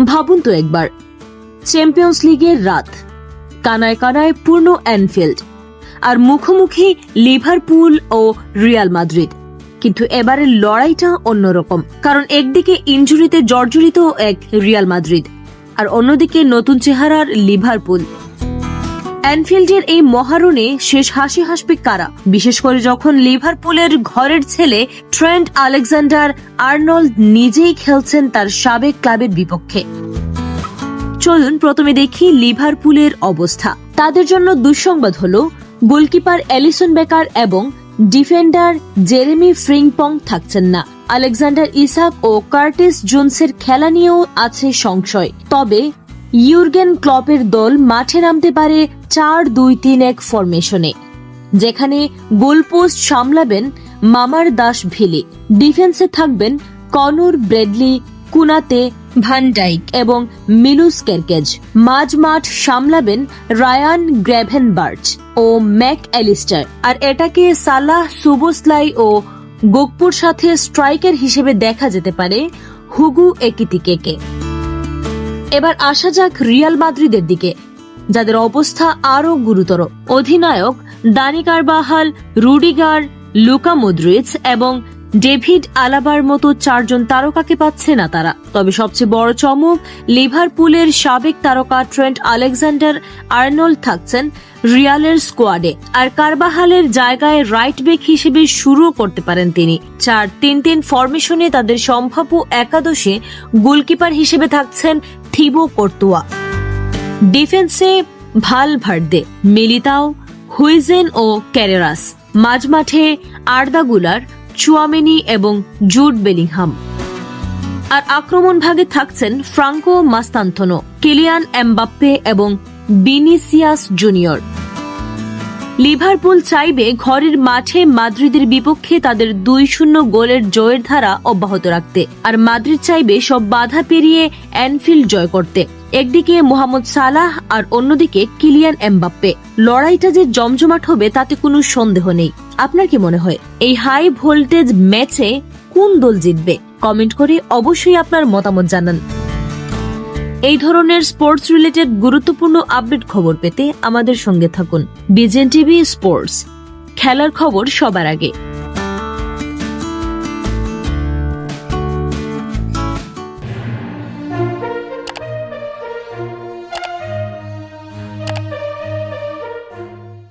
ভাবুন তো একবার, চ্যাম্পিয়ন্স লিগের রাত, কানায় কানায় পূর্ণ অ্যানফিল্ড, আর মুখোমুখি লিভারপুল ও রিয়াল মাদ্রিদ। কিন্তু এবারের লড়াইটা অন্যরকম, কারণ একদিকে ইনজুরিতে জর্জরিত এক রিয়াল মাদ্রিদ, আর অন্যদিকে নতুন চেহারার লিভারপুল। অ্যানফিল্ডের এই মহারণে শেষ হাসি হাসবে কারা, বিশেষ করে যখন লিভারপুলের ঘরের ছেলে ট্রেন্ট আলেকজান্ডার আর্নল্ড নিজেই খেলছেন তার সাবেক ক্লাবের বিপক্ষে। চলুন প্রথমে দেখি লিভারপুলের অবস্থা। তাদের জন্য দুঃসংবাদ হলো গোলকিপার অ্যালিসন বেকার এবং ডিফেন্ডার জেরেমি ফ্রিম্পং থাকছেন না। আলেকজান্ডার ইসাক ও কার্টিস জোনসের খেলা নিয়েও আছে সংশয়। তবে ইউর্গেন ক্লপের দল মাঠে নামতে পারে 4-2-3-1 ফরমেশনে, যেখানে গোলপোস্ট সামলাবেন মামার দাস ভিলি, ডিফেন্সে থাকবেন কনর ব্রেডলি, কুনাতে, ভান ডাইক এবং মিলুস কেরকেজ, মাঝমাঠ সামলাবেন রায়ান গ্রেভেনবার্চ ও ম্যাক অ্যালিস্টার, আর এটাকে সালাহ, সুবোসলাই ও গোকপুর সাথে স্ট্রাইকার হিসেবে দেখা যেতে পারে হুগো একিতিকেকে। এবার আসা যাক রিয়াল মাদ্রিদের দিকে, যাদের অবস্থা আরো গুরুতর। অধিনায়ক Dani Carvajal, Rudiger, Luka Modric এবং ডেভিড আলাবার মতো 4 জন তারকাকে পাচ্ছে না তারা। তবে সবচেয়ে বড় চমক, লিভারপুলের সাবেক তারকা ট্রেন্ট আলেকজান্ডার আর্নল্ড থাকছেন রিয়ালের স্কোয়াডে, আর কারবাহালের জায়গায় রাইট ব্যাক হিসেবে শুরু করতে পারেন তিনি। 4-3-3 ফরমেশনে তাদের সম্ভাব্য একাদশে গোলকিপার হিসেবে থাকছেন থিবো কর্তুয়া, ডিফেন্সে ভালভার্দে, মিলিতাও, হুইজেন ও ক্যারেরাস, মাঝমাঠে আর্দা গুলার, চুয়ামেনি এবং জুড বেলিংহাম, আর আক্রমণ ভাগে থাকছেন ফ্রাঙ্কো মাস্তানথনো, কিলিয়ান এমবাপ্পে এবং ভিনিসিয়াস জুনিয়র। লিভারপুল চাইবে ঘরের মাঠে মাদ্রিদের বিপক্ষে তাদের 2-0 গোলের জয়ের ধারা অব্যাহত রাখতে, আর মাদ্রিদ চাইবে সব বাধা পেরিয়ে অ্যানফিল্ড জয় করতে। একদিকে মোহাম্মদ সালাহ আর অন্যদিকে কিলিয়ান এমবাপ্পে। লড়াইটা যে জমজমাট হবে তাতে কোনো সন্দেহ নেই। আপনার কি মনে হয় এই হাই ভোল্টেজ ম্যাচে কোন দল জিতবে? কমেন্ট করে অবশ্যই আপনার মতামত জানান। এই ধরনের স্পোর্টস রিলেটেড গুরুত্বপূর্ণ আপডেট খবর পেতে আমাদের সঙ্গে থাকুন। বিজেএন টিভি স্পোর্টস, খেলার খবর সবার আগে।